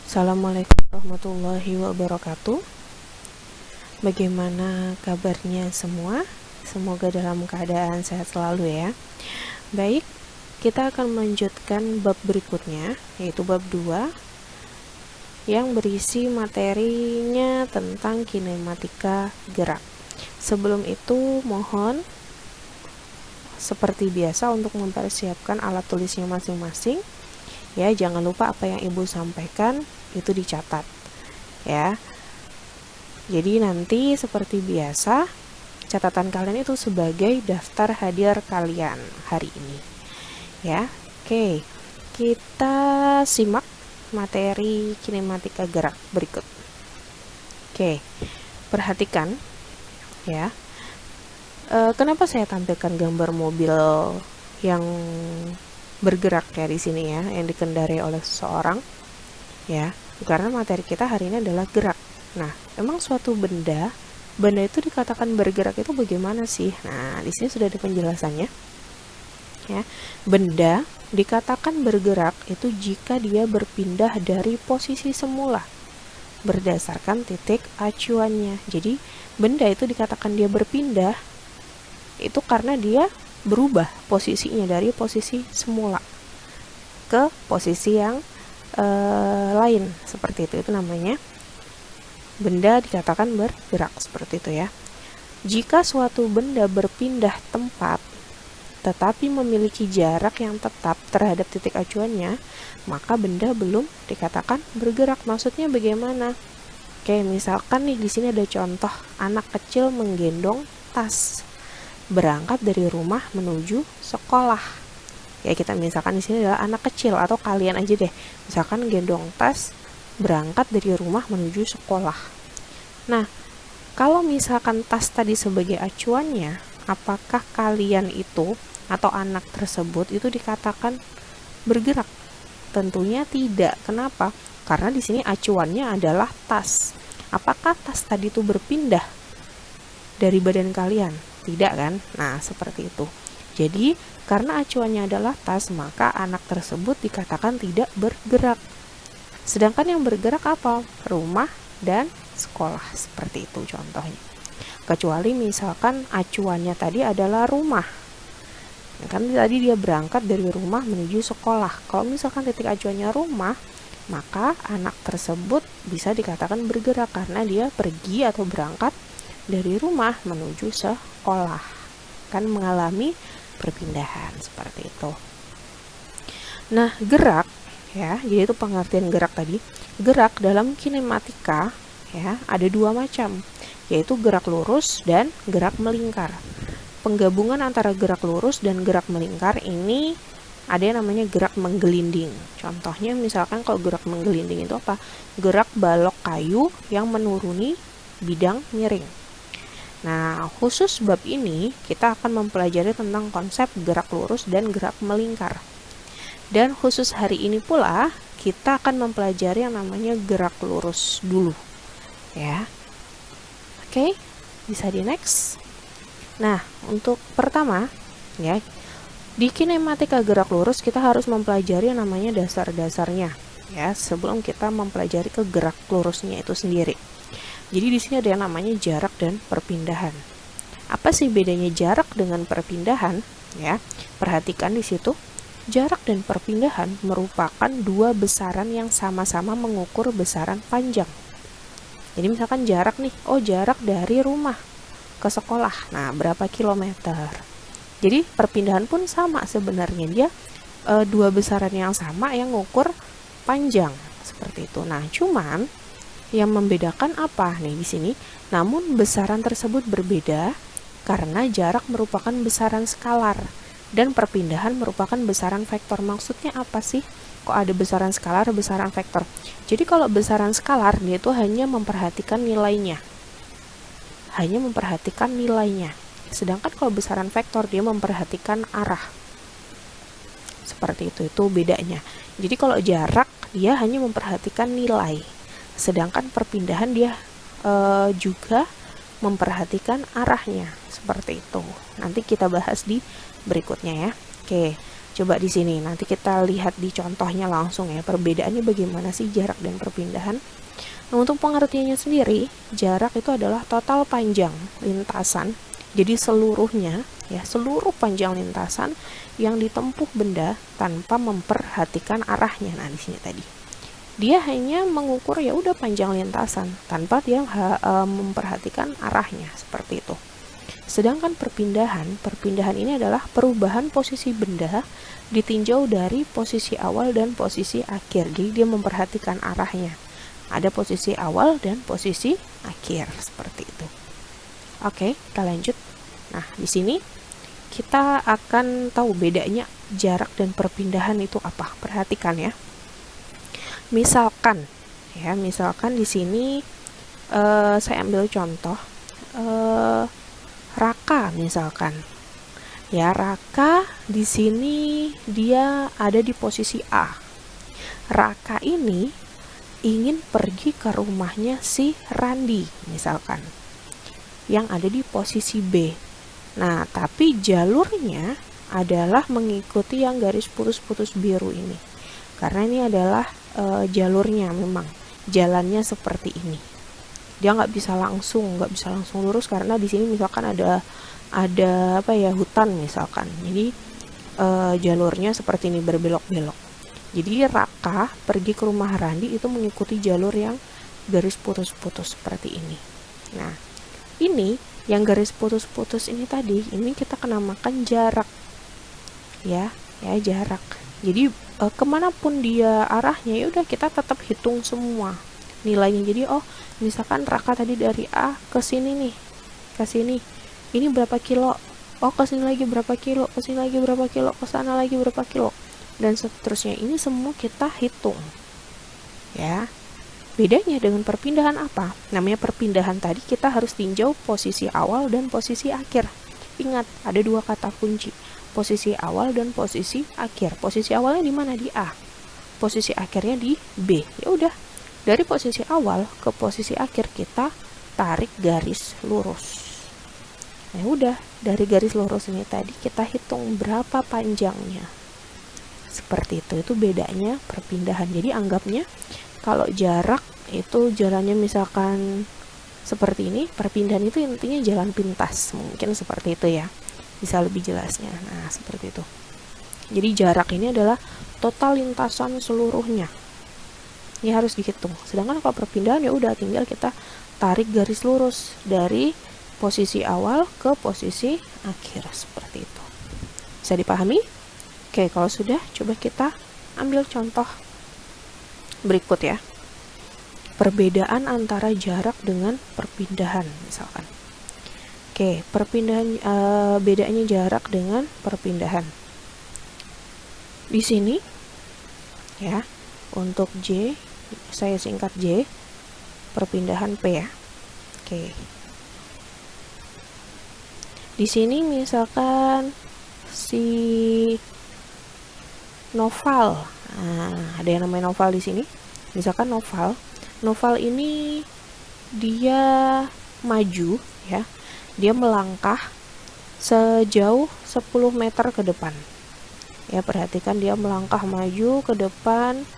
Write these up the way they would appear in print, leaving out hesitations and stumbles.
Assalamualaikum warahmatullahi wabarakatuh. Bagaimana kabarnya semua? Semoga dalam keadaan sehat selalu ya. Baik, kita akan melanjutkan bab berikutnya, yaitu bab 2 yang berisi materinya tentang kinematika gerak. Sebelum itu mohon seperti biasa untuk mempersiapkan alat tulisnya masing-masing. Ya, jangan lupa apa yang Ibu sampaikan itu dicatat. Ya. Jadi nanti seperti biasa catatan kalian itu sebagai daftar hadiah kalian hari ini. Ya. Oke. Kita simak materi kinematika gerak berikut. Oke. Perhatikan ya. Kenapa saya tampilkan gambar mobil yang bergerak ya di sini ya, yang dikendarai oleh seseorang ya, karena materi kita hari ini adalah gerak. Nah, emang suatu benda itu dikatakan bergerak itu bagaimana sih? Nah, di sini sudah ada penjelasannya ya. Benda dikatakan bergerak itu jika dia berpindah dari posisi semula berdasarkan titik acuannya. Jadi benda itu dikatakan dia berpindah itu karena dia berubah posisinya dari posisi semula ke posisi yang lain, seperti itu namanya benda dikatakan bergerak, seperti itu ya. Jika suatu benda berpindah tempat tetapi memiliki jarak yang tetap terhadap titik acuannya, maka benda belum dikatakan bergerak. Maksudnya bagaimana? Oke, misalkan nih di sini ada contoh anak kecil menggendong tas berangkat dari rumah menuju sekolah. Ya, kita misalkan di sini adalah anak kecil, atau kalian aja deh. Misalkan gendong tas berangkat dari rumah menuju sekolah. Nah, kalau misalkan tas tadi sebagai acuannya, apakah kalian itu atau anak tersebut itu dikatakan bergerak? Tentunya tidak. Kenapa? Karena di sini acuannya adalah tas. Apakah tas tadi itu berpindah dari badan kalian? Tidak kan? Nah, seperti itu. Jadi, karena acuannya adalah tas, maka anak tersebut dikatakan tidak bergerak. Sedangkan yang bergerak apa? Rumah dan sekolah. Seperti itu contohnya. Kecuali misalkan acuannya tadi adalah rumah. Kan tadi dia berangkat dari rumah menuju sekolah. Kalau misalkan titik acuannya rumah, maka anak tersebut bisa dikatakan bergerak karena dia pergi atau berangkat dari rumah menuju sekolah, kan mengalami perpindahan seperti itu. Nah, gerak ya, jadi itu pengertian gerak tadi. Gerak dalam kinematika ya ada dua macam, yaitu gerak lurus dan gerak melingkar. Penggabungan antara gerak lurus dan gerak melingkar ini ada yang namanya gerak menggelinding. Contohnya misalkan kalau gerak menggelinding itu apa? Gerak balok kayu yang menuruni bidang miring. Nah, khusus bab ini kita akan mempelajari tentang konsep gerak lurus dan gerak melingkar. Dan khusus hari ini pula kita akan mempelajari yang namanya gerak lurus dulu. Ya. Oke, bisa di next. Nah, untuk pertama ya, di kinematika gerak lurus kita harus mempelajari yang namanya dasar-dasarnya ya, sebelum kita mempelajari ke gerak lurusnya itu sendiri. Jadi di sini ada yang namanya jarak dan perpindahan. Apa sih bedanya jarak dengan perpindahan? Ya, perhatikan di situ. Jarak dan perpindahan merupakan dua besaran yang sama-sama mengukur besaran panjang. Jadi misalkan jarak nih, jarak dari rumah ke sekolah. Nah, berapa kilometer? Jadi perpindahan pun sama sebenarnya, dia dua besaran yang sama yang mengukur panjang seperti itu. Nah, cuman yang membedakan apa nih di sini? Namun besaran tersebut berbeda karena jarak merupakan besaran skalar dan perpindahan merupakan besaran vektor. Maksudnya apa sih? Kok ada besaran skalar, besaran vektor? Jadi kalau besaran skalar dia itu hanya memperhatikan nilainya. Sedangkan kalau besaran vektor dia memperhatikan arah. Seperti itu bedanya. Jadi kalau jarak dia hanya memperhatikan nilai. Sedangkan perpindahan dia juga memperhatikan arahnya, seperti itu. Nanti kita bahas di berikutnya ya. Oke, Coba di sini nanti kita lihat di contohnya langsung ya, perbedaannya bagaimana sih jarak dan perpindahan. Nah, untuk pengertiannya sendiri, jarak itu adalah total panjang lintasan. Jadi seluruhnya ya, seluruh panjang lintasan yang ditempuh benda tanpa memperhatikan arahnya. Nah, di sini tadi dia hanya mengukur ya udah panjang lintasan tanpa dia memperhatikan arahnya, seperti itu. Sedangkan perpindahan ini adalah perubahan posisi benda ditinjau dari posisi awal dan posisi akhir. Jadi dia memperhatikan arahnya. Ada posisi awal dan posisi akhir, seperti itu. Oke, kita lanjut. Nah, di sini kita akan tahu bedanya jarak dan perpindahan itu apa. Perhatikan ya. Misalkan di sini saya ambil contoh Raka misalkan. Ya, Raka di sini dia ada di posisi A. Raka ini ingin pergi ke rumahnya si Randi misalkan, yang ada di posisi B. Nah, tapi jalurnya adalah mengikuti yang garis putus-putus biru ini. Karena ini adalah jalurnya, memang jalannya seperti ini. Dia nggak bisa langsung lurus karena di sini misalkan ada apa ya, hutan misalkan. Jadi jalurnya seperti ini, berbelok-belok. Jadi Raka pergi ke rumah Randi itu mengikuti jalur yang garis putus-putus seperti ini. Nah, ini yang garis putus-putus ini tadi, ini kita namakan jarak. Ya jarak. Jadi kemanapun dia arahnya, ya udah kita tetap hitung semua nilainya. Jadi misalkan Raka tadi dari A ke sini nih, ke sini ini berapa kilo, ke sini lagi berapa kilo, ke sini lagi berapa kilo, ke sana lagi berapa kilo, dan seterusnya. Ini semua kita hitung ya. Bedanya dengan perpindahan apa? Namanya perpindahan tadi kita harus tinjau posisi awal dan posisi akhir. Ingat, ada dua kata kunci, posisi awal dan posisi akhir. Posisi awalnya di mana? Di A. Posisi akhirnya di B. Ya udah, dari posisi awal ke posisi akhir kita tarik garis lurus. Nah, udah, dari garis lurus ini tadi kita hitung berapa panjangnya. Seperti itu. Itu bedanya perpindahan. Jadi anggapnya kalau jarak itu jalannya misalkan seperti ini, perpindahan itu intinya jalan pintas. Mungkin seperti itu ya. Bisa lebih jelasnya. Nah, seperti itu. Jadi jarak ini adalah total lintasan seluruhnya. Ini harus dihitung. Sedangkan kalau perpindahan ya udah tinggal kita tarik garis lurus dari posisi awal ke posisi akhir, seperti itu. Bisa dipahami? Oke, kalau sudah, coba kita ambil contoh berikut ya. Perbedaan antara jarak dengan perpindahan misalkan. Oke, perpindahan bedanya jarak dengan perpindahan. Di sini ya, untuk J saya singkat J, perpindahan P ya. Oke. Di sini misalkan si Noval. Nah, ada yang namanya Noval di sini. Misalkan Noval ini dia maju ya. Dia melangkah sejauh 10 meter ke depan. Ya, perhatikan dia melangkah maju ke depan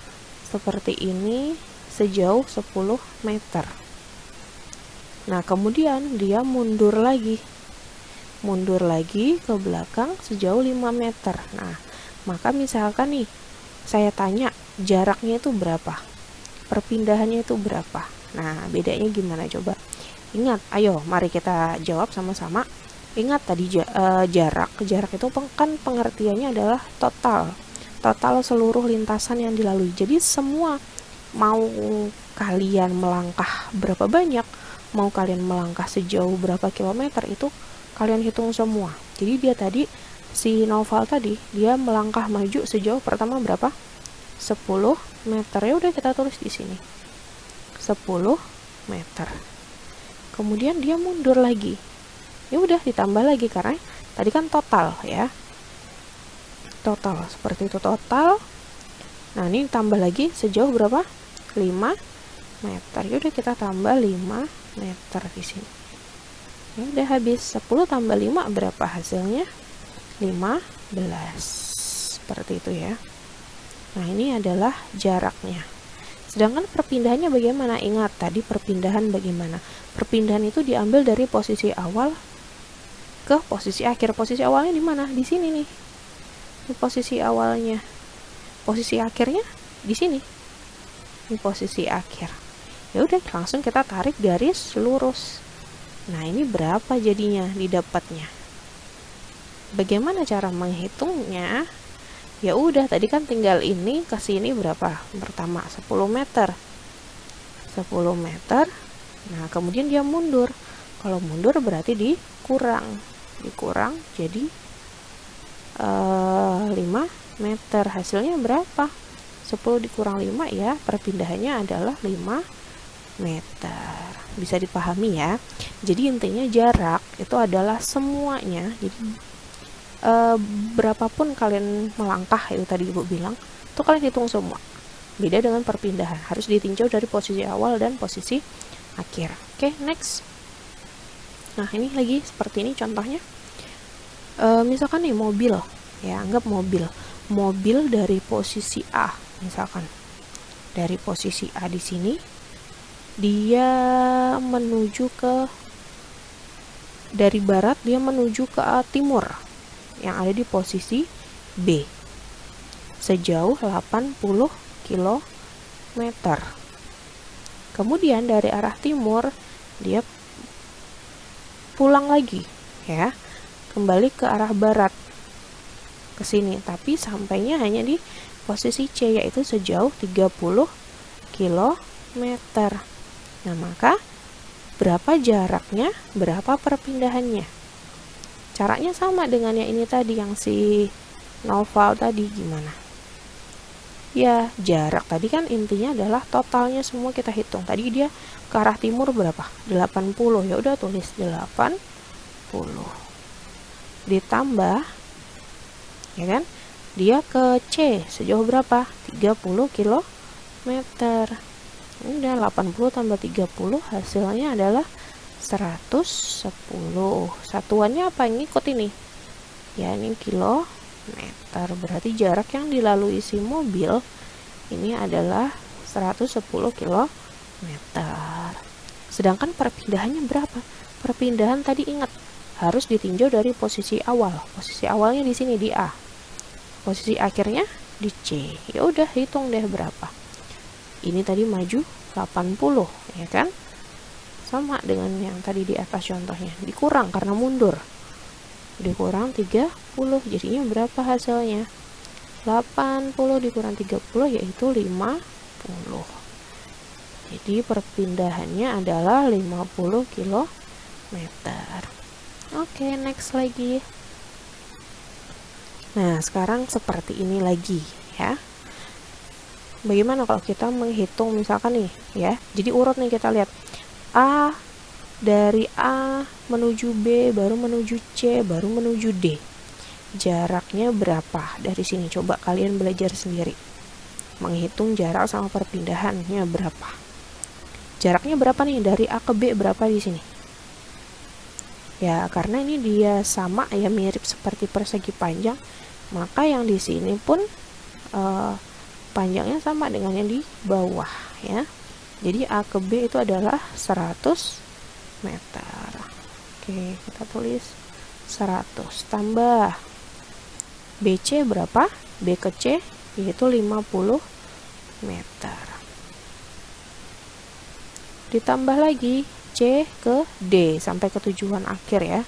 seperti ini sejauh 10 meter. Nah, kemudian dia mundur lagi ke belakang sejauh 5 meter. Nah, maka misalkan nih saya tanya jaraknya itu berapa, perpindahannya itu berapa. Nah, bedanya gimana coba? Ingat, ayo mari kita jawab sama-sama. Ingat tadi jarak itu kan pengertiannya adalah total seluruh lintasan yang dilalui. Jadi semua, mau kalian melangkah berapa banyak, mau kalian melangkah sejauh berapa kilometer, itu kalian hitung semua. Jadi dia tadi, si Noval tadi, dia melangkah maju sejauh pertama berapa? 10 meter. Ya udah kita tulis di sini 10 meter. Kemudian dia mundur lagi. Ya udah ditambah lagi karena tadi kan total ya. Total seperti itu, total. Nah, ini tambah lagi sejauh berapa? 5 meter. Ya udah kita tambah 5 meter di sini. Ya udah habis. 10 tambah 5 berapa hasilnya? 15. seperti itu ya. Nah, ini adalah jaraknya. Sedangkan perpindahannya bagaimana? Ingat tadi perpindahan bagaimana? Perpindahan itu diambil dari posisi awal ke posisi akhir. Posisi awalnya di mana? Di sini nih. Ini posisi awalnya. Posisi akhirnya di sini. Ini posisi akhir. Ya udah, langsung kita tarik garis lurus. Nah, ini berapa jadinya didapatnya? Bagaimana cara menghitungnya? Ya udah, tadi kan tinggal ini ke sini berapa? Pertama 10 meter. 10 meter. Nah, kemudian dia mundur. Kalau mundur berarti dikurang jadi 5 meter. Hasilnya berapa? 10 dikurang 5 ya, perpindahannya adalah 5 meter. Bisa dipahami ya. Jadi intinya jarak itu adalah semuanya. Jadi berapapun kalian melangkah, itu tadi Ibu bilang, itu kalian hitung semua. Beda dengan perpindahan, harus ditinjau dari posisi awal dan posisi akhir. Oke, next. Nah, ini lagi seperti ini contohnya. Misalkan nih mobil, ya anggap mobil dari posisi A, misalkan dari posisi A di sini, dia menuju dari barat, dia menuju ke timur, yang ada di posisi B sejauh 80 km. Kemudian dari arah timur dia pulang lagi ya, kembali ke arah barat ke sini, tapi sampainya hanya di posisi C, yaitu sejauh 30 km. Nah, maka berapa jaraknya, berapa perpindahannya? Caranya sama dengan yang ini tadi, yang si Noval tadi. Gimana? Ya, jarak tadi kan intinya adalah totalnya semua kita hitung. Tadi dia ke arah timur berapa? 80. Ya udah, tulis 80. Ditambah, ya kan? Dia ke C sejauh berapa? 30 km. Ini udah 80 tambah 30, hasilnya adalah 110. Satuannya apa? Ngikut ini ya, ini kilometer. Berarti jarak yang dilalui si mobil ini adalah 110 km. Sedangkan perpindahannya berapa? Perpindahan tadi ingat harus ditinjau dari posisi awal. Posisi awalnya di sini di A, posisi akhirnya di C. Ya udah, hitung deh berapa. Ini tadi maju 80, ya kan? Sama dengan yang tadi di atas contohnya, dikurang karena mundur, dikurang 30, jadinya berapa hasilnya? 80 dikurang 30 yaitu 50. Jadi perpindahannya adalah 50 km. Oke, next lagi. Nah, sekarang seperti ini lagi ya. Bagaimana kalau kita menghitung misalkan nih ya, jadi urut nih, kita lihat A, dari A menuju B, baru menuju C, baru menuju D. Jaraknya berapa dari sini? Coba kalian belajar sendiri. Menghitung jarak sama perpindahannya berapa. Jaraknya berapa nih dari A ke B, berapa di sini? Ya, karena ini dia sama ya, mirip seperti persegi panjang, maka yang di sini pun panjangnya sama dengan yang di bawah ya. Jadi A ke B itu adalah 100 meter. Oke, kita tulis 100 tambah BC berapa? B ke C yaitu 50 meter. Ditambah lagi C ke D sampai ke tujuan akhir ya,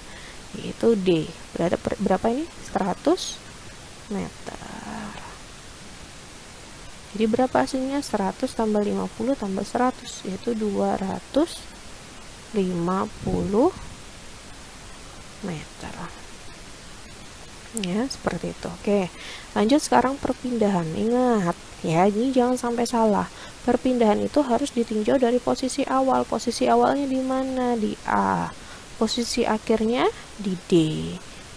yaitu D. Berapa ini? 100 meter. Jadi berapa hasilnya? 100 tambah 50 tambah 100 yaitu 250 meter. Ya, seperti itu. Oke, lanjut sekarang perpindahan. Ingat ya, ini jangan sampai salah. Perpindahan itu harus ditinjau dari posisi awal. Posisi awalnya di mana? Di A. Posisi akhirnya di D.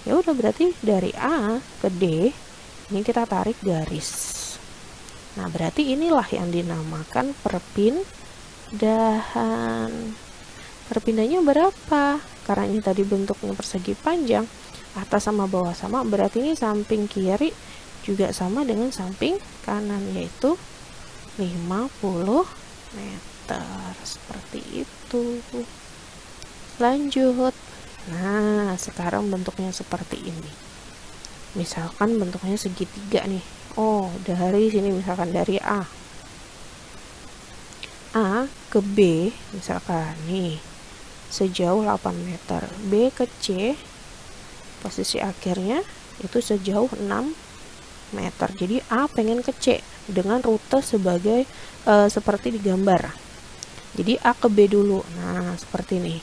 Ya udah, berarti dari A ke D ini kita tarik garis. Nah, berarti inilah yang dinamakan perpindahan. Perpindahannya berapa? Karena ini tadi bentuknya persegi panjang, atas sama bawah sama, berarti ini samping kiri juga sama dengan samping kanan, yaitu 50 meter. Seperti itu. Lanjut. Nah, sekarang bentuknya seperti ini. Misalkan bentuknya segitiga nih. Oh, dari sini misalkan dari A ke B, misalkan nih sejauh 8 meter, B ke C posisi akhirnya itu sejauh 6 meter. Jadi A pengen ke C dengan rute sebagai seperti digambar. Jadi A ke B dulu. Nah, seperti ini.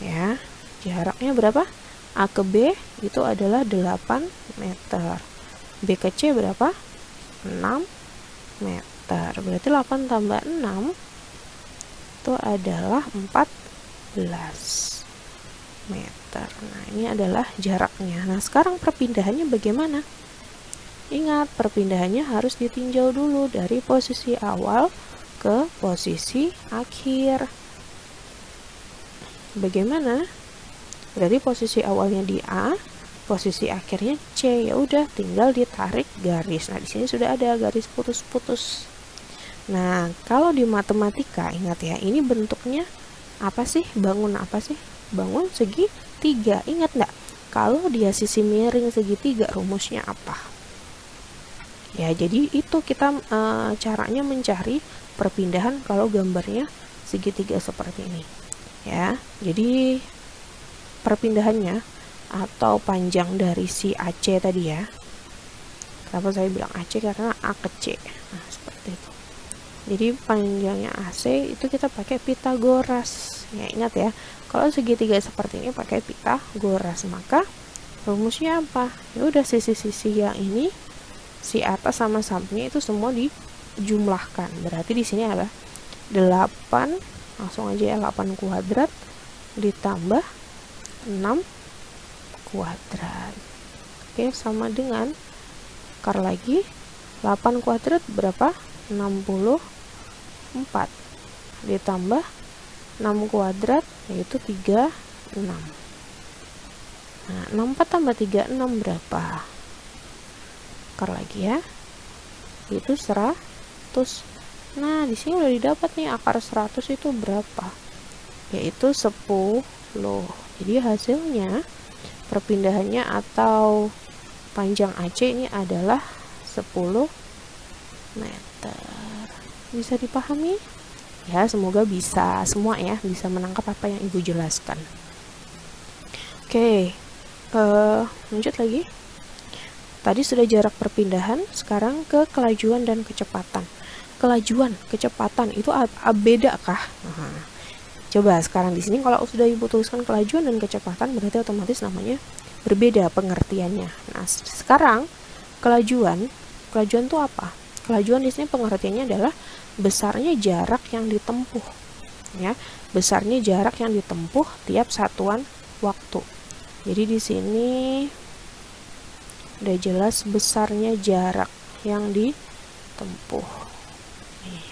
Ya, jaraknya berapa? A ke B itu adalah 8 meter. B ke C berapa? 6 meter. Berarti 8 tambah 6 itu adalah 14 meter. Nah, ini adalah jaraknya. Nah, sekarang perpindahannya bagaimana? Ingat, perpindahannya harus ditinjau dulu dari posisi awal ke posisi akhir. Bagaimana? Berarti posisi awalnya di A, posisi akhirnya C. Ya udah, tinggal ditarik garis. Nah, di sini sudah ada garis putus-putus. Nah, kalau di matematika ingat ya, ini bentuknya apa sih? Bangun apa sih? Bangun segitiga. Ingat nggak? Kalau dia sisi miring segitiga, rumusnya apa? Ya, jadi itu kita caranya mencari perpindahan kalau gambarnya segitiga seperti ini. Ya, jadi perpindahannya atau panjang dari si AC tadi ya. Kenapa saya bilang AC? Karena A ke C. Nah, seperti itu. Jadi panjangnya AC itu kita pakai Pitagoras. Ya, ingat ya. Kalau segitiga seperti ini pakai Pitagoras, maka rumusnya apa? Ya udah, sisi-sisi yang ini, si atas sama sampingnya itu semua dijumlahkan. Berarti di sini ada 8, langsung aja ya, 8 kuadrat ditambah 6 kuadrat. Oke, sama dengan akar lagi 8 kuadrat berapa? 64 ditambah 6 kuadrat yaitu 36. Nah, 64 tambah 36 berapa? Akar lagi ya, itu 100. Nah, di sini udah didapat nih akar 100 itu berapa? Yaitu 10. Jadi hasilnya perpindahannya atau panjang AC ini adalah 10 meter. Bisa dipahami? Ya, semoga bisa semua ya, bisa menangkap apa yang Ibu jelaskan. Oke, lanjut lagi. Tadi sudah jarak perpindahan, sekarang ke kelajuan dan kecepatan. Kelajuan, kecepatan itu beda kah? Nah, coba sekarang di sini kalau sudah Ibu tuliskan kelajuan dan kecepatan berarti otomatis namanya berbeda pengertiannya. Nah, sekarang kelajuan itu apa? Kelajuan di sini pengertiannya adalah besarnya jarak yang ditempuh. Ya, besarnya jarak yang ditempuh tiap satuan waktu. Jadi di sini udah jelas besarnya jarak yang ditempuh. Nih.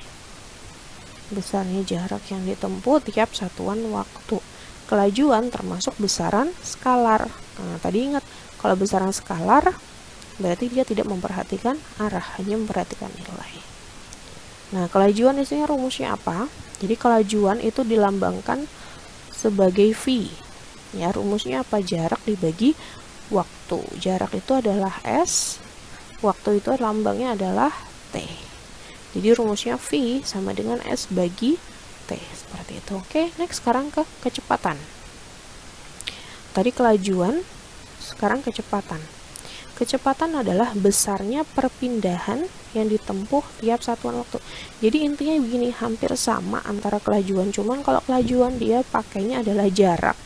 Besarnya jarak yang ditempuh tiap satuan waktu. Kelajuan termasuk besaran skalar. Nah, tadi ingat, kalau besaran skalar berarti dia tidak memperhatikan arah, hanya memperhatikan nilai. Nah, kelajuan di sini rumusnya apa? Jadi kelajuan itu dilambangkan sebagai V. Ya, rumusnya apa? Jarak dibagi waktu. Jarak itu adalah S, waktu itu lambangnya adalah T. Jadi rumusnya V sama dengan S bagi T, seperti itu. Oke, next sekarang ke kecepatan. Tadi kelajuan, sekarang kecepatan. Kecepatan adalah besarnya perpindahan yang ditempuh tiap satuan waktu. Jadi intinya begini, hampir sama antara kelajuan, cuman kalau kelajuan dia pakainya adalah jarak.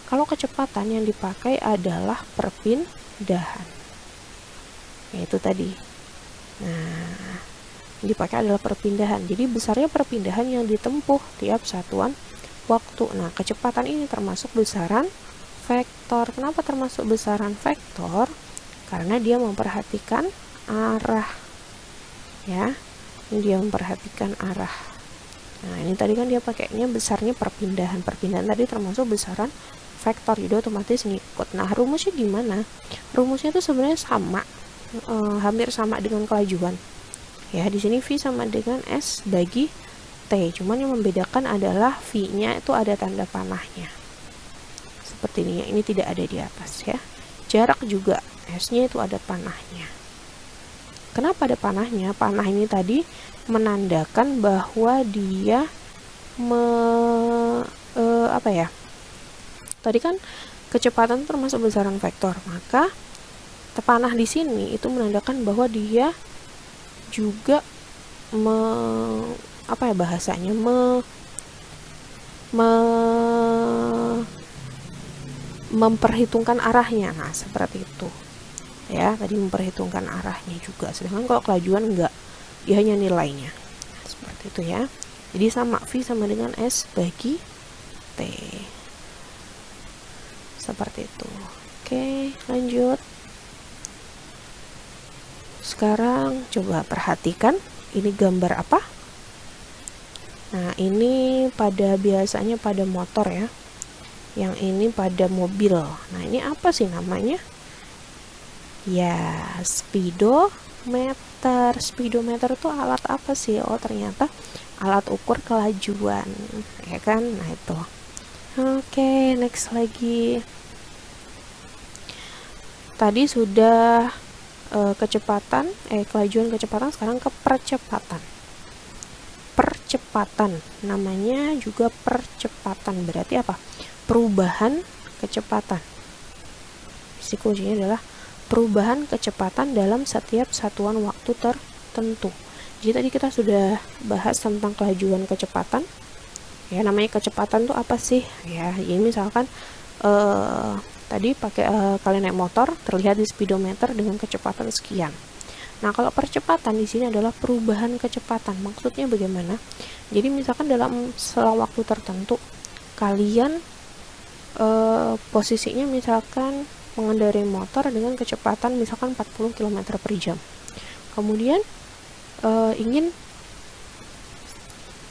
Kalau kecepatan yang dipakai adalah perpindahan. Yaitu tadi. Nah, yang dipakai adalah perpindahan. Jadi besarnya perpindahan yang ditempuh tiap satuan waktu. Nah, kecepatan ini termasuk besaran vektor. Kenapa termasuk besaran vektor? Karena dia memperhatikan arah. Ya. Ini dia memperhatikan arah. Nah, ini tadi kan dia pakainya besarnya perpindahan. Perpindahan tadi termasuk besaran vektor, jadi otomatis ngikut. Nah, rumusnya gimana? Rumusnya itu sebenarnya sama. hampir sama dengan kelajuan. Ya, di sini V sama dengan S bagi T. Cuman yang membedakan adalah V-nya itu ada tanda panahnya. Seperti ini, ini tidak ada di atas ya. Jarak juga, S-nya itu ada panahnya. Kenapa ada panahnya? Panah ini tadi menandakan bahwa dia tadi kan kecepatan termasuk besaran vektor, maka panah di sini itu menandakan bahwa dia juga memperhitungkan arahnya. Nah, seperti itu. Ya, tadi memperhitungkan arahnya juga. Sedangkan kalau kelajuan enggak, dia hanya nilainya. Seperti itu ya. Jadi sama, V sama dengan S bagi T. Seperti itu. Oke, lanjut. Sekarang coba perhatikan, ini gambar apa? Nah, ini biasanya pada motor ya. Yang ini pada mobil. Nah, ini apa sih namanya? Ya, speedometer. Speedometer itu alat apa sih? Oh, ternyata alat ukur kelajuan, ya kan? Nah, itu. Oke, next lagi. Tadi sudah kecepatan, kelajuan kecepatan, sekarang ke percepatan. Percepatan, namanya juga percepatan. Berarti apa? Perubahan kecepatan. Isi kuncinya adalah perubahan kecepatan dalam setiap satuan waktu tertentu. Jadi tadi kita sudah bahas tentang kelajuan kecepatan. Ya, namanya kecepatan tuh apa sih? Ya, ini misalkan tadi pakai kalian naik motor, terlihat di speedometer dengan kecepatan sekian. Nah, kalau percepatan di sini adalah perubahan kecepatan. Maksudnya bagaimana? Jadi misalkan dalam selang waktu tertentu kalian posisinya misalkan mengendarai motor dengan kecepatan misalkan 40 km per jam. Kemudian ingin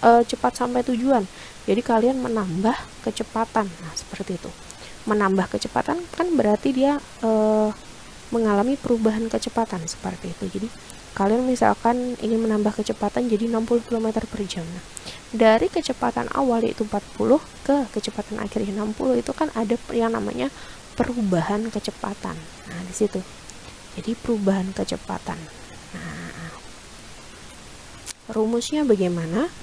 cepat sampai tujuan. Jadi kalian menambah kecepatan. Nah, seperti itu. Menambah kecepatan kan berarti dia mengalami perubahan kecepatan seperti itu. Jadi kalian misalkan ingin menambah kecepatan jadi 60 km per jam. Nah, dari kecepatan awal yaitu 40 ke kecepatan akhirnya 60 itu kan ada yang namanya perubahan kecepatan. Nah, di situ. Jadi perubahan kecepatan. Nah, rumusnya bagaimana?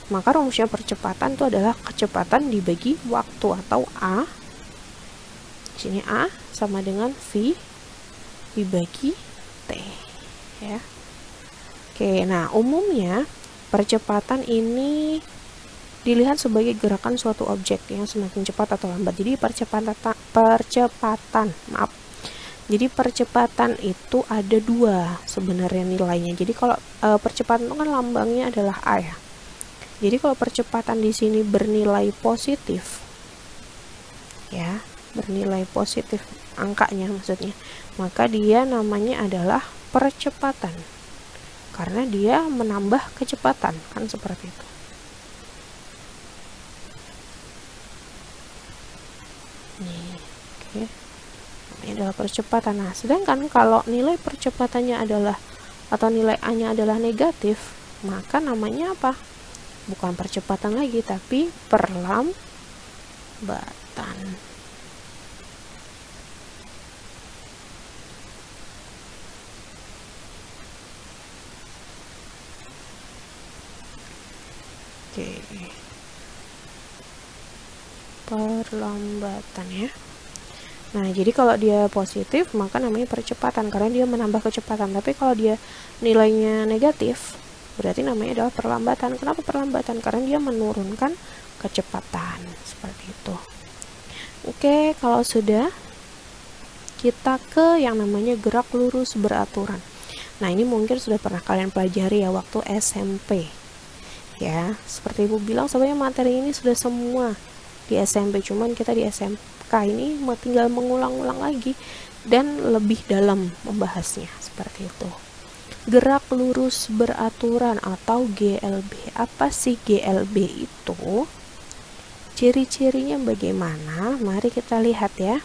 Maka rumusnya percepatan itu adalah kecepatan dibagi waktu atau A. Di sini A sama dengan V dibagi T, ya. Oke, nah umumnya percepatan ini dilihat sebagai gerakan suatu objek yang semakin cepat atau lambat. Jadi Jadi percepatan itu ada dua sebenarnya nilainya. Jadi kalau percepatan itu kan lambangnya adalah A ya. Jadi kalau percepatan di sini bernilai positif, ya, bernilai positif angkanya maksudnya, maka dia namanya adalah percepatan karena dia menambah kecepatan, kan seperti itu. Nih, oke. Ini adalah percepatan. Nah, sedangkan kalau nilai percepatannya adalah atau nilai A-nya adalah negatif, maka namanya apa? Bukan percepatan lagi, tapi perlambatan. Oke. Perlambatan ya. Nah, jadi kalau dia positif maka namanya percepatan karena dia menambah kecepatan. Tapi kalau dia nilainya negatif, berarti namanya adalah perlambatan. Kenapa perlambatan? Karena dia menurunkan kecepatan. Seperti itu. Oke, kalau sudah, kita ke yang namanya gerak lurus beraturan. Nah, ini mungkin sudah pernah kalian pelajari ya waktu SMP. Ya, seperti Ibu bilang sebenarnya materi ini sudah semua di SMP, cuman kita di SMK ini tinggal mengulang-ulang lagi dan lebih dalam membahasnya seperti itu. Gerak lurus beraturan atau GLB. Apa sih GLB itu? Ciri-cirinya bagaimana? Mari kita lihat ya.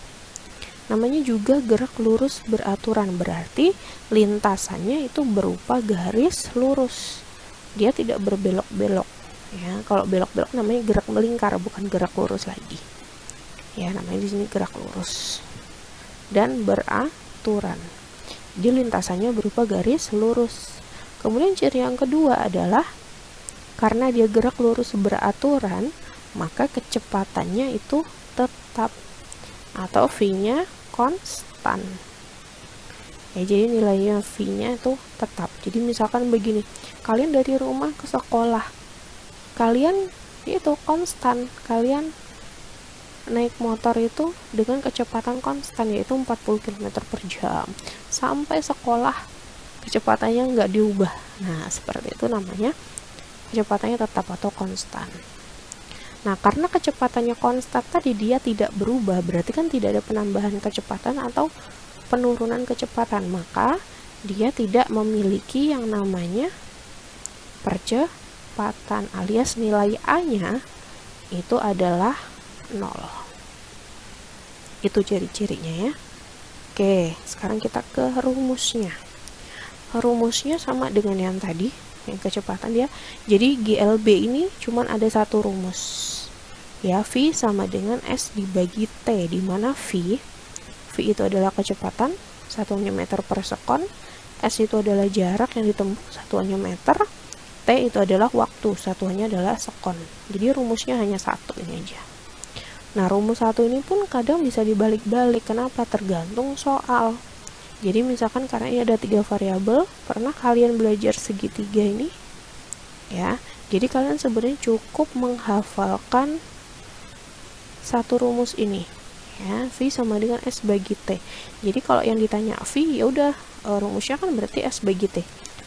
namanya juga gerak lurus beraturan, berarti lintasannya itu berupa garis lurus, dia tidak berbelok-belok ya. Kalau belok-belok namanya gerak melingkar, bukan gerak lurus lagi ya, namanya di sini gerak lurus dan beraturan, jadi lintasannya berupa garis lurus. Kemudian ciri yang kedua adalah karena dia gerak lurus beraturan, maka kecepatannya itu tetap atau V-nya konstan ya, jadi nilainya V-nya itu tetap. Jadi misalkan begini, kalian dari rumah ke sekolah, kalian itu konstan, kalian naik motor itu dengan kecepatan konstan, yaitu 40 km per jam sampai sekolah, kecepatannya nggak diubah. Nah seperti itu namanya kecepatannya tetap atau konstan. Nah, karena kecepatannya konstan tadi, dia tidak berubah, berarti kan tidak ada penambahan kecepatan atau penurunan kecepatan, maka dia tidak memiliki yang namanya percepatan, alias nilai A-nya itu adalah 0. Itu ciri-cirinya ya. Oke, sekarang kita ke rumusnya. Rumusnya sama dengan yang tadi, yang kecepatan dia. Jadi GLB ini cuman ada satu rumus ya, V sama dengan S dibagi T, di mana V itu adalah kecepatan, satuannya meter per sekon, S itu adalah jarak yang ditempuh, satuannya meter, T itu adalah waktu, satuannya adalah sekon. Jadi rumusnya hanya satu ini aja. Nah rumus satu ini pun kadang bisa dibalik-balik, kenapa? Tergantung soal. Jadi misalkan karena ini ada 3 variabel, pernah kalian belajar segitiga ini ya, jadi kalian sebenarnya cukup menghafalkan satu rumus ini ya, V sama dengan S bagi T. Jadi kalau yang ditanya V, ya udah rumusnya kan berarti S bagi T.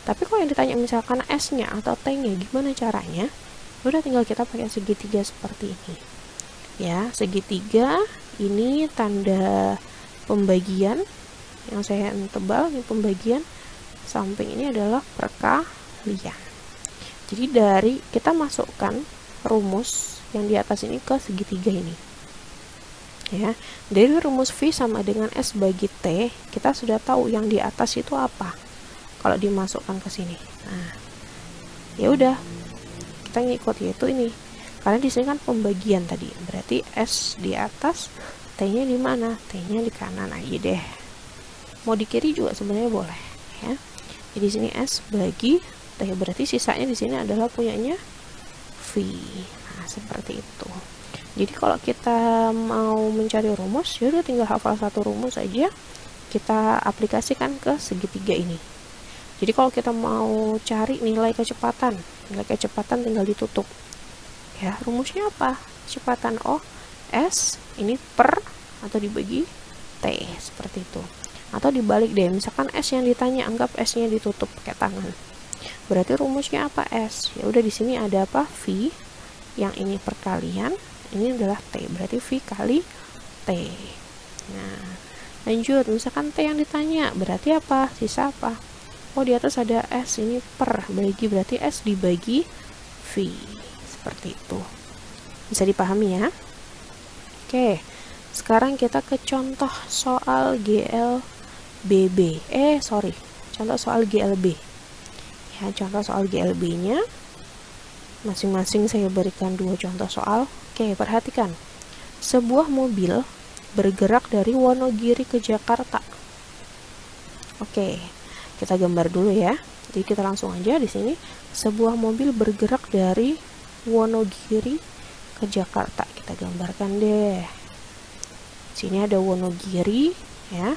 Tapi kalau yang ditanya misalkan S-nya atau T-nya, gimana caranya? Udah tinggal kita pakai segitiga seperti ini ya. Segitiga ini tanda pembagian yang saya tebal, ini pembagian, samping ini adalah perkalian. Jadi dari kita masukkan rumus yang di atas ini ke segitiga ini ya. Dari rumus V sama dengan S bagi T, kita sudah tahu yang di atas itu apa kalau dimasukkan ke sini. Nah ya udah, kita ngikut, yaitu ini, karena di sini kan pembagian tadi, berarti S di atas, T-nya di mana? T-nya di kanan aja deh, mau di kiri juga sebenarnya boleh ya. Jadi sini S bagi T, berarti sisanya di sini adalah punyanya V. Nah seperti itu. Jadi kalau kita mau mencari rumus, ya udah tinggal hafal satu rumus aja, kita aplikasikan ke segitiga ini. Jadi kalau kita mau cari nilai kecepatan tinggal ditutup ya. Rumusnya apa? Kecepatan S ini per atau dibagi T, seperti itu. Atau dibalik deh, misalkan S yang ditanya, anggap S-nya ditutup pakai tangan, berarti rumusnya apa? S. Ya udah, di sini ada apa? V, yang ini perkalian, ini adalah T, berarti V kali T. Nah lanjut, misalkan T yang ditanya, berarti apa? Sisa apa? Oh di atas ada S, ini per bagi, berarti S dibagi V, seperti itu. Bisa dipahami ya? Oke, sekarang kita ke contoh soal GLBB. Contoh soal GLB. Ya, contoh soal GLB-nya masing-masing saya berikan 2 contoh soal. Oke, perhatikan. Sebuah mobil bergerak dari Wonogiri ke Jakarta. Oke, kita gambar dulu ya. Jadi kita langsung aja di sini. Sebuah mobil bergerak dari Wonogiri ke Jakarta. Kita gambarkan deh. Sini ada Wonogiri ya.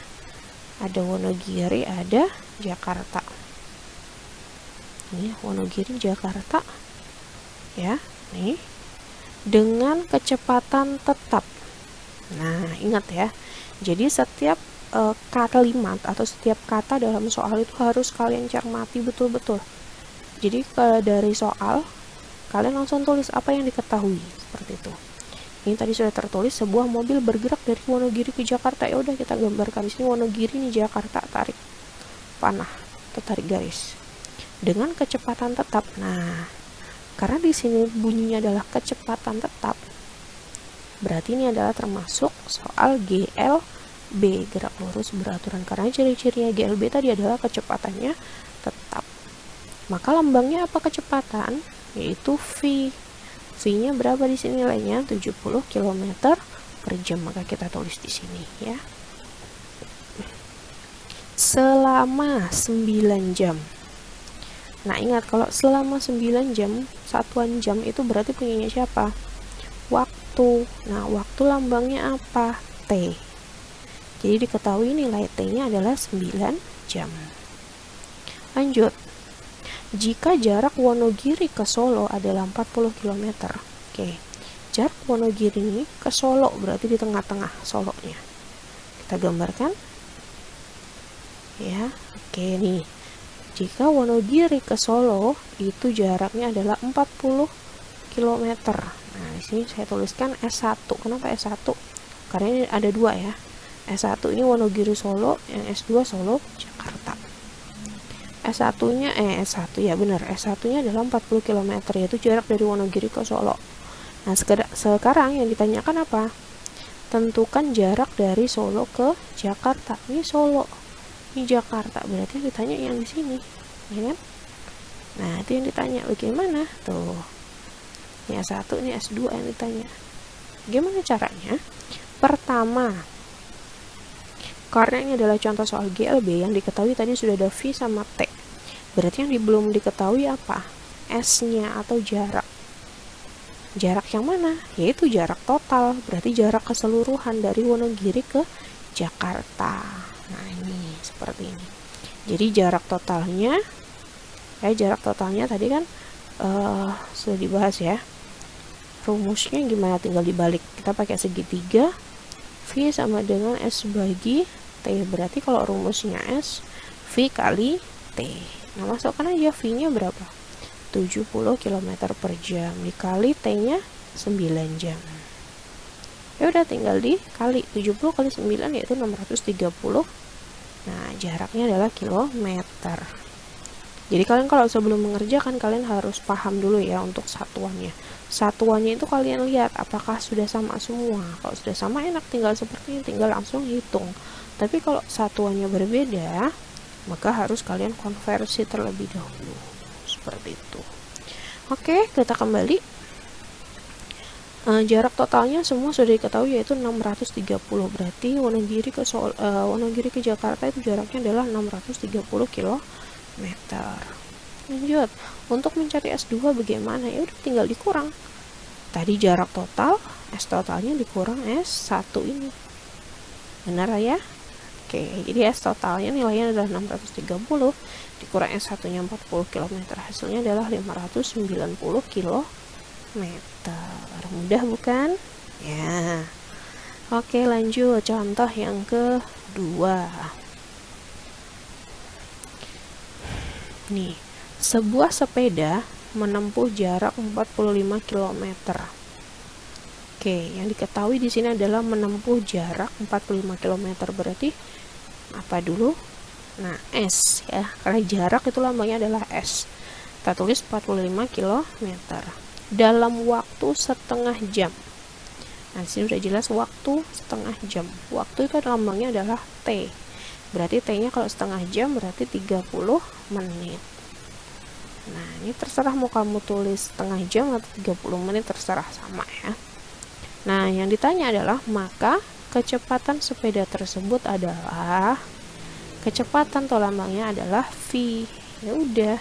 Ada Wonogiri, ada Jakarta. Ini Wonogiri Jakarta. Ya, nih. Dengan kecepatan tetap. Nah, ingat ya. Jadi setiap kalimat atau setiap kata dalam soal itu harus kalian cermati betul-betul. Jadi dari soal kalian langsung tulis apa yang diketahui, seperti itu. Ini tadi sudah tertulis, sebuah mobil bergerak dari Wonogiri ke Jakarta. Ya udah, kita gambarkan di sini Wonogiri ini Jakarta, tarik panah atau tarik garis dengan kecepatan tetap. Nah, karena di sini bunyinya adalah kecepatan tetap, berarti ini adalah termasuk soal GLBB. B, gerak lurus beraturan. Karena ciri-cirinya GLB tadi adalah kecepatannya tetap. Maka lambangnya apa kecepatan? Yaitu V. V-nya berapa di sini nilainya? 70 km per jam. Maka kita tulis di sini ya. Selama 9 jam. Nah, ingat kalau selama 9 jam, satuan jam itu berarti punyanya siapa? Waktu. Nah, waktu lambangnya apa? T. Jadi diketahui nilai T-nya adalah 9 jam. Lanjut. Jika jarak Wonogiri ke Solo adalah 40 km. Oke. Jarak Wonogiri ini ke Solo berarti di tengah-tengah Solonya. Kita gambarkan. Ya, oke nih. Jika Wonogiri ke Solo itu jaraknya adalah 40 km. Nah, di sini saya tuliskan S1. Kenapa S1? Karena ini ada dua ya. S1 ini Wonogiri Solo, yang S2 Solo Jakarta. S1-nya S1 ya benar. S1-nya adalah 40 km, yaitu jarak dari Wonogiri ke Solo. Nah, sekarang yang ditanyakan apa? Tentukan jarak dari Solo ke Jakarta. Ini Solo, ini Jakarta. Berarti yang ditanya yang di sini, ya kan? Nah, itu yang ditanya bagaimana? Tuh. Ini S1, ini S2 yang ditanya. Gimana caranya? Pertama, karena ini adalah contoh soal GLB, yang diketahui tadi sudah ada V sama T. Berarti yang belum diketahui apa? S-nya atau jarak. Jarak yang mana? Yaitu jarak total. Berarti jarak keseluruhan dari Wonogiri ke Jakarta. Nah, ini seperti ini. Jadi jarak totalnya, jarak totalnya tadi kan sudah dibahas ya. Rumusnya gimana? Tinggal dibalik. Kita pakai segitiga. V sama dengan S bagi T. Berarti kalau rumusnya S, V kali T. Nah, masukkan aja V-nya berapa? 70 km per jam dikali T-nya 9 jam. Ya udah tinggal dikali 70 kali 9 yaitu 630. Nah, jaraknya adalah kilometer. Jadi kalian kalau sebelum mengerjakan kalian harus paham dulu ya untuk satuannya. Satuannya itu kalian lihat apakah sudah sama semua. Kalau sudah sama enak tinggal seperti ini, tinggal langsung hitung. Tapi kalau satuannya berbeda, maka harus kalian konversi terlebih dahulu. Seperti itu. Oke, kita kembali. Jarak totalnya semua sudah diketahui yaitu 630. Berarti Wonogiri ke Jakarta itu jaraknya adalah 630 km. Lanjut, untuk mencari S2 bagaimana? Ya udah tinggal dikurang. Tadi jarak total, S totalnya dikurang S1 ini. Benar ya? Oke, jadi S totalnya nilainya adalah 630 dikurang S1-nya 40 km. Hasilnya adalah 590 km. Mudah bukan? Ya. Oke, lanjut contoh yang kedua. Nih, sebuah sepeda menempuh jarak 45 km. Oke, yang diketahui di sini adalah menempuh jarak 45 km. Berarti apa dulu? Nah, S ya. Karena jarak itu lambangnya adalah S. Kita tulis 45 km dalam waktu setengah jam. Nah, sini udah jelas waktu setengah jam. Waktu itu lambangnya adalah T. Berarti T-nya kalau setengah jam berarti 30 menit. Nah, ini terserah mau kamu tulis setengah jam atau 30 menit, terserah sama ya. Nah, yang ditanya adalah maka kecepatan sepeda tersebut adalah, kecepatan atau lambangnya adalah V. Ya udah.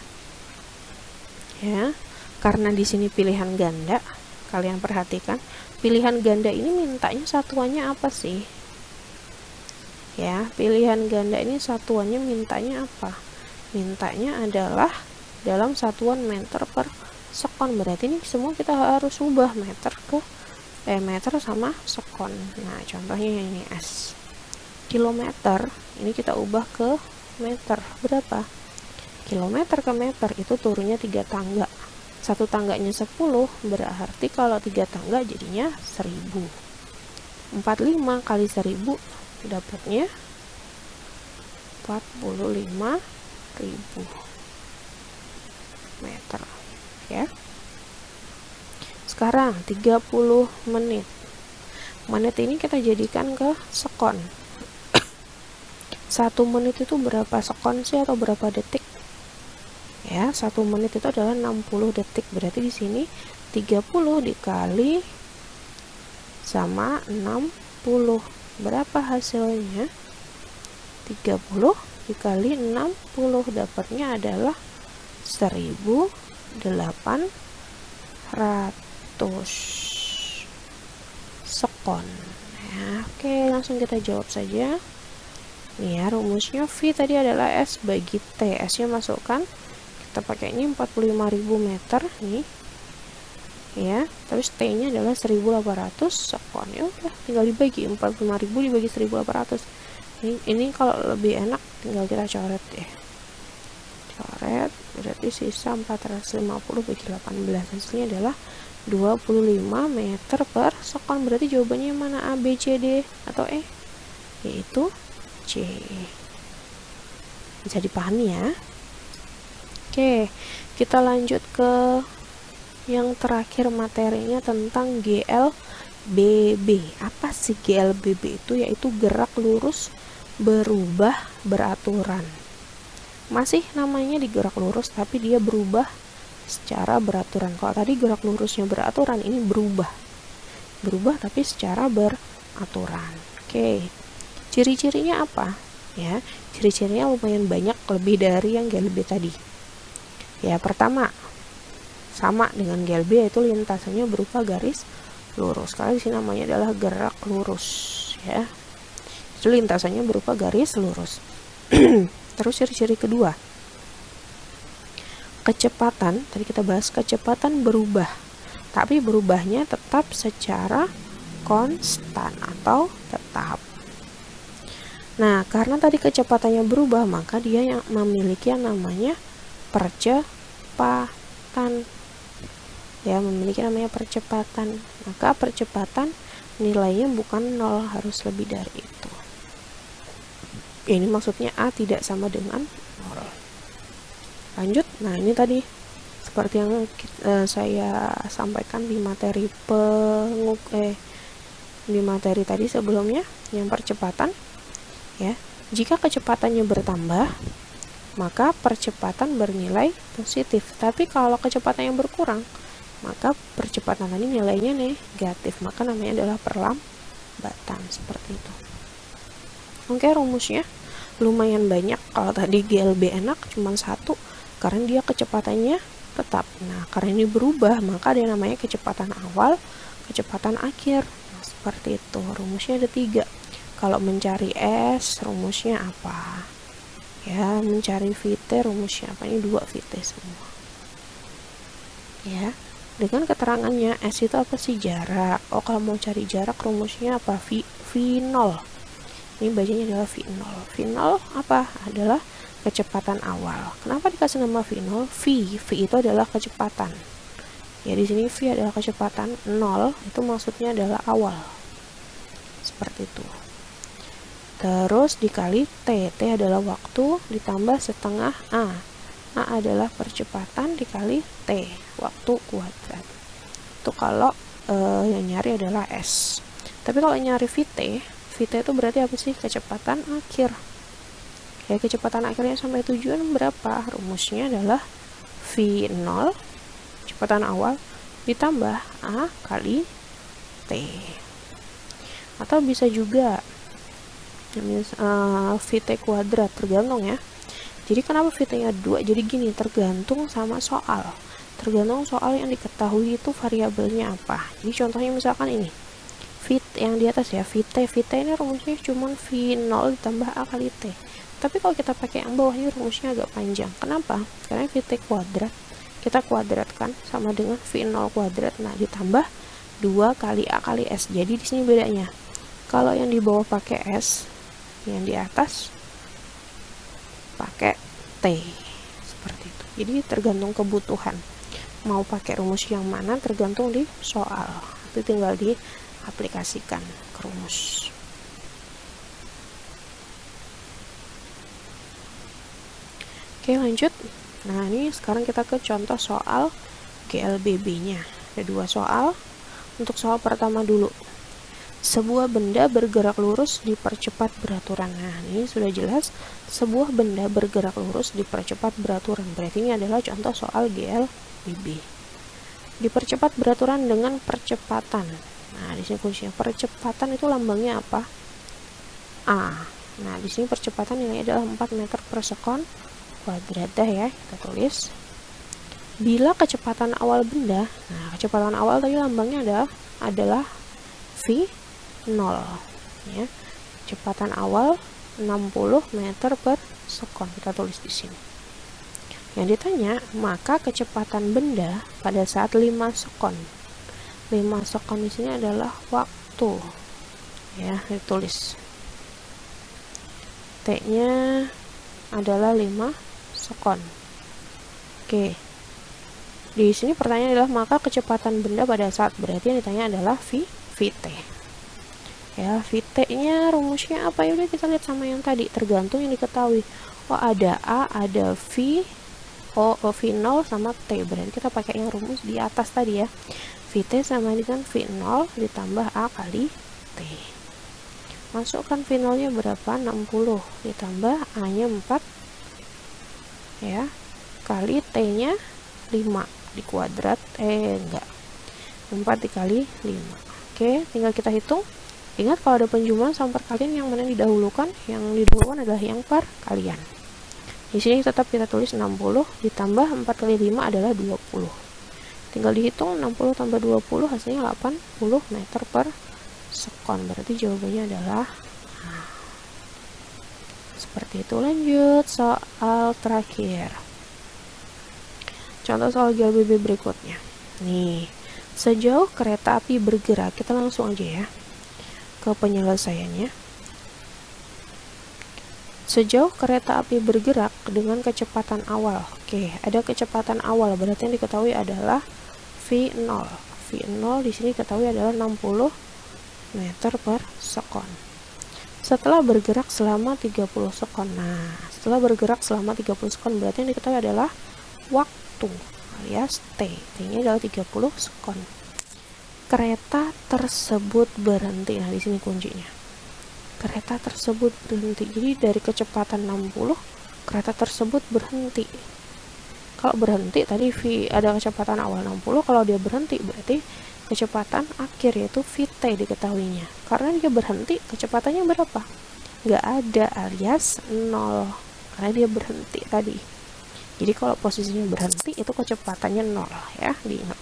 Ya. Karena di sini pilihan ganda, kalian perhatikan, pilihan ganda ini mintanya satuannya apa sih? Ya, pilihan ganda ini satuannya mintanya apa? Mintanya adalah dalam satuan meter per sekon. Berarti ini semua kita harus ubah meter ke meter sama sekon. Nah, contohnya ini S. Kilometer ini kita ubah ke meter. Berapa? Kilometer ke meter itu turunnya 3 tangga. Satu tangganya 10, berarti kalau 3 tangga jadinya 1000. 45 kali 1000 dapatnya 45.000 meter ya. Sekarang 30 menit. Menit ini kita jadikan ke sekon. 1 menit itu berapa sekon sih atau berapa detik? Ya, 1 menit itu adalah 60 detik. Berarti di sini 30 dikali sama 60. Berapa hasilnya? 30 dikali 60, dapatnya adalah 1800 sekon. Ya, oke, langsung kita jawab saja. Nih ya, rumusnya V tadi adalah S bagi T. S nya masukkan, kita pakai ini 45.000 meter nih ya, terus T nya adalah 1800 sekon. Ya udah, tinggal dibagi, 45.000 dibagi 1800. Ini kalau lebih enak tinggal kita coret ya, coret, berarti sisa 450 bagi 18, hasilnya adalah 25 meter per sekon. Berarti jawabannya mana? A, B, C, D, atau E? Yaitu C. Bisa dipahami ya. Oke, kita lanjut ke yang terakhir materinya tentang GLBB. Apa sih GLBB itu? Yaitu gerak lurus berubah beraturan. Masih namanya di gerak lurus, tapi dia berubah secara beraturan. Kalau tadi gerak lurusnya beraturan, ini berubah tapi secara beraturan. Oke, ciri-cirinya apa ya? Ciri-cirinya lumayan banyak, lebih dari yang GLB tadi ya. Pertama, sama dengan GLB, yaitu lintasannya berupa garis lurus. Karena di sini namanya adalah gerak lurus ya, itu lintasannya berupa garis lurus. Terus ciri-ciri kedua, kecepatan. Tadi kita bahas kecepatan berubah, tapi berubahnya tetap secara konstan atau tetap. Nah, karena tadi kecepatannya berubah, maka dia yang memiliki yang namanya percepatan. Ya, memiliki namanya percepatan. Maka percepatan nilainya bukan 0, harus lebih dari itu. Ini maksudnya A tidak sama dengan 0. Lanjut. Nah, ini tadi seperti yang saya sampaikan di materi di materi tadi sebelumnya, yang percepatan ya. Jika kecepatannya bertambah, maka percepatan bernilai positif. Tapi kalau kecepatannya berkurang, maka percepatan tadi nilainya negatif, maka namanya adalah perlambatan. Seperti itu. Oke, rumusnya lumayan banyak. Kalau tadi GLB enak cuma 1, karena dia kecepatannya tetap. Nah, karena ini berubah, maka ada yang namanya kecepatan awal, kecepatan akhir. Nah, seperti itu. Rumusnya ada 3. Kalau mencari S, rumusnya apa? Ya, mencari VT, rumusnya apa? Ini 2 VT semua. Ya, dengan keterangannya, S itu apa sih? Jarak. Oh, kalau mau cari jarak, rumusnya apa? V0. Ini bacanya adalah V0. V0 apa? Adalah kecepatan awal. Kenapa dikasih nama V0? V itu adalah kecepatan. Ya, di sini V adalah kecepatan, 0 itu maksudnya adalah awal. Seperti itu. Terus dikali T. T adalah waktu ditambah setengah A. A adalah percepatan dikali T, waktu kuadrat. Itu kalau yang nyari adalah S. Tapi kalau nyari VT itu berarti apa sih? Kecepatan akhir. Ya, kecepatan akhirnya sampai tujuan berapa? Rumusnya adalah V0, kecepatan awal, ditambah A kali T. Atau bisa juga VT kuadrat, tergantung ya. Jadi kenapa VT-nya 2? Jadi gini, tergantung sama soal. Tergantung soal yang diketahui itu variabelnya apa. Jadi contohnya misalkan ini, VT yang di atas ya, VT ini rumusnya cuma V0 ditambah A kali T. Tapi kalau kita pakai yang bawah, ini rumusnya agak panjang. Kenapa? Karena VT kuadrat kita kuadratkan sama dengan V0 kuadrat. Nah, ditambah 2 kali A kali S. Jadi di sini bedanya. Kalau yang di bawah pakai S, yang di atas pakai T. Seperti itu. Jadi tergantung kebutuhan. Mau pakai rumus yang mana tergantung di soal. Itu tinggal diaplikasikan ke rumus. Oke, lanjut. Nah, ini sekarang kita ke contoh soal GLBB-nya. Ada 2 soal. Untuk soal pertama dulu. Sebuah benda bergerak lurus dipercepat beraturan. Nah, ini sudah jelas, sebuah benda bergerak lurus dipercepat beraturan. Berarti ini adalah contoh soal GLBB. Dipercepat beraturan dengan percepatan. Nah, di sini kuncinya percepatan itu lambangnya apa? A. Nah, di sini percepatan nilainya adalah 4 meter per sekon kuadrat ya, kita tulis. Bila kecepatan awal benda, nah kecepatan awal tadi lambangnya adalah V0 ya. Kecepatan awal 60 meter per sekon, kita tulis di sini. Yang ditanya, maka kecepatan benda pada saat 5 sekon. 5 sekon di sini adalah waktu. Ya, ditulis. T-nya adalah 5 sekon. Oke. Di sini pertanyaan adalah maka kecepatan benda pada saat, berarti yang ditanya adalah VT. Ya, VT-nya rumusnya apa? Ya udah kita lihat sama yang tadi, tergantung yang diketahui. Oh, ada A, ada V, V0 sama T. Berarti kita pakai yang rumus di atas tadi ya. VT sama dengan V0 ditambah A kali T. Masukkan V0-nya berapa? 60 ditambah A-nya 4 ya, kali T-nya 5 di kuadrat, enggak, 4 dikali 5. Oke, tinggal kita hitung. Ingat kalau ada penjumlahan sama perkalian, yang mana didahulukan? Yang didahulukan adalah yang perkalian. Di sini tetap kita tulis 60 ditambah 4 kali 5 adalah 20. Tinggal dihitung, 60 tambah 20 hasilnya 80 meter per sekon. Berarti jawabannya adalah seperti itu. Lanjut soal terakhir. Contoh soal GLBB berikutnya. Nih, sejauh kereta api bergerak, kita langsung aja ya ke penyelesaiannya. Sejauh kereta api bergerak dengan kecepatan awal. Oke, ada kecepatan awal, berarti yang diketahui adalah V0. V0 di sini diketahui adalah 60 meter per sekon. Setelah bergerak selama 30 sekon. Nah, setelah bergerak selama 30 sekon, berarti yang diketahui adalah waktu alias T. T-nya adalah 30 sekon. Kereta tersebut berhenti. Nah, di sini kuncinya. Kereta tersebut berhenti. Jadi dari kecepatan 60, kereta tersebut berhenti. Kalau berhenti tadi ada kecepatan awal 60, kalau dia berhenti berarti kecepatan akhir yaitu VT diketahuinya. Karena dia berhenti, kecepatannya berapa? Nggak ada, alias 0. Karena dia berhenti tadi. Jadi kalau posisinya berhenti itu kecepatannya 0 ya, diingat.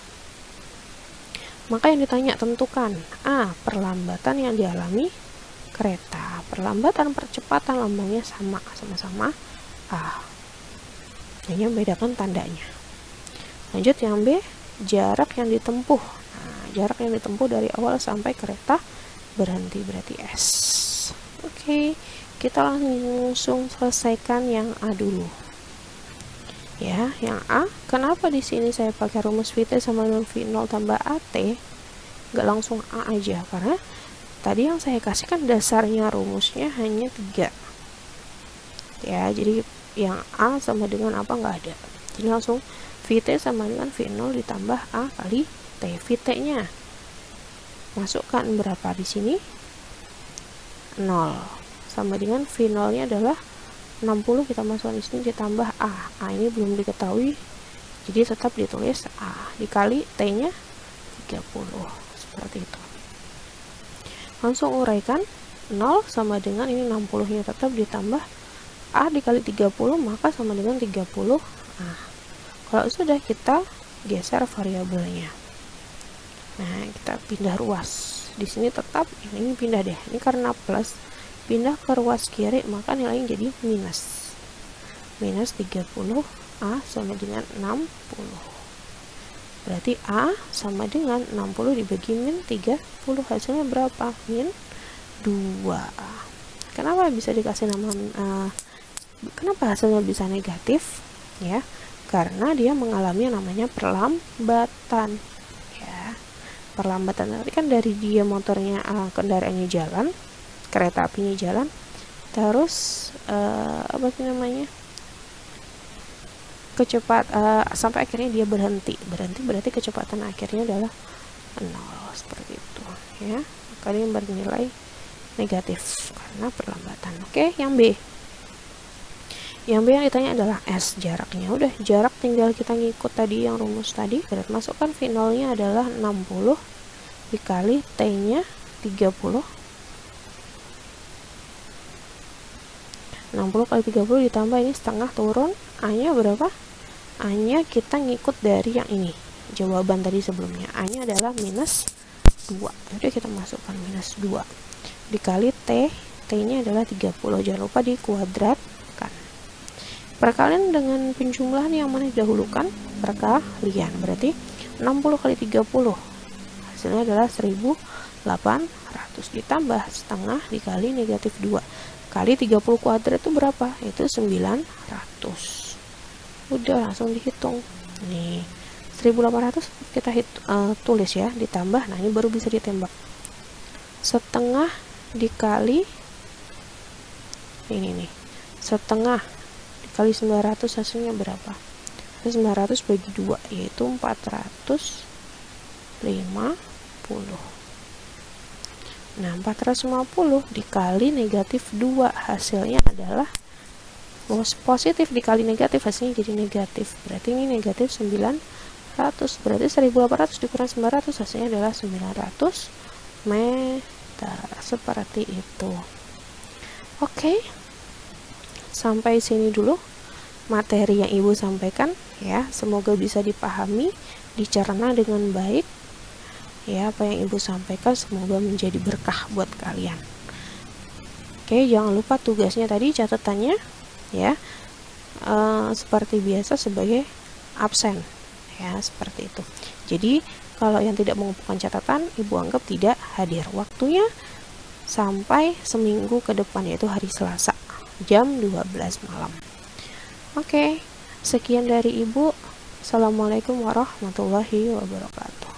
Maka yang ditanya tentukan A. Perlambatan yang dialami kereta. Perlambatan percepatan lambangnya sama-sama A. Hanya bedakan tandanya. Lanjut yang B. Jarak yang ditempuh. Nah, jarak yang ditempuh dari awal sampai kereta berhenti berarti S. Oke, kita langsung selesaikan yang A dulu. Ya, yang A, kenapa di sini saya pakai rumus VT sama dengan V0 tambah AT, nggak langsung A aja, karena tadi yang saya kasih kan dasarnya rumusnya hanya 3. Ya, jadi yang A sama dengan apa nggak ada. Jadi langsung VT sama dengan V0 ditambah A kali T. VT-nya masukkan berapa di sini? 0. Sama dengan V0-nya adalah 60, kita masukkan di sini ditambah A. A ini belum diketahui, jadi tetap ditulis A dikali T-nya 30. Seperti itu. Langsung uraikan, 0 sama dengan ini 60-nya tetap ditambah A dikali 30, maka sama dengan 30 A. Kalau sudah, kita geser variabelnya. Nah, kita pindah ruas. Di sini tetap ini pindah deh. Ini karena plus, pindah ke ruas kiri, maka nilainya jadi minus. Minus 30 A sama dengan 60. Berarti A sama dengan 60 dibagi min 30. Hasilnya berapa? Min 2. Kenapa bisa dikasih nama kenapa hasilnya bisa negatif? Ya, karena dia mengalami yang namanya perlambatan. Ya, perlambatan tadi kan dari dia motornya, kendaraannya jalan, kereta apinya jalan, terus apa sih namanya, sampai akhirnya dia berhenti berarti kecepatan akhirnya adalah 0, seperti itu ya. kalian bernilai negatif karena perlambatan. Oke, yang B. Yang B yang ditanya adalah S, jaraknya. Udah, jarak tinggal kita ngikut tadi yang rumus tadi. Berarti masukkan V0-nya adalah 60 dikali T-nya 30. 60 kali 30 ditambah ini setengah turun. A-nya berapa? A-nya kita ngikut dari yang ini. Jawaban tadi sebelumnya. A-nya adalah minus 2. Jadi kita masukkan minus 2. Dikali T. T-nya adalah 30. Jangan lupa dikuadratkan. Perkalian dengan penjumlahan yang mana didahulukan? Perkalian. Berarti 60 kali 30. Hasilnya adalah 1800. Ditambah setengah dikali negatif 2. Kali 30 kuadrat itu berapa? Itu 900. Udah, langsung dihitung. Nih, 1800 kita tulis ya, ditambah. Nah, ini baru bisa ditembak. Setengah dikali ini nih. Setengah dikali 900 hasilnya berapa? 900 bagi 2 yaitu 450. Nah, 450 dikali negatif 2 hasilnya adalah positif dikali negatif, hasilnya jadi negatif. Berarti ini negatif 900. Berarti 1800 dikurang 900 hasilnya adalah 900 meter. Seperti itu. Oke. Sampai sini dulu materi yang Ibu sampaikan ya. Semoga bisa dipahami, dicerna dengan baik. Ya, apa yang Ibu sampaikan semoga menjadi berkah buat kalian. Oke, jangan lupa tugasnya tadi, catatannya ya, seperti biasa sebagai absen ya, seperti itu. Jadi kalau yang tidak mengumpulkan catatan, Ibu anggap tidak hadir. Waktunya sampai seminggu ke depan, yaitu hari Selasa jam 12 malam. Oke, sekian dari Ibu. Assalamualaikum warahmatullahi wabarakatuh.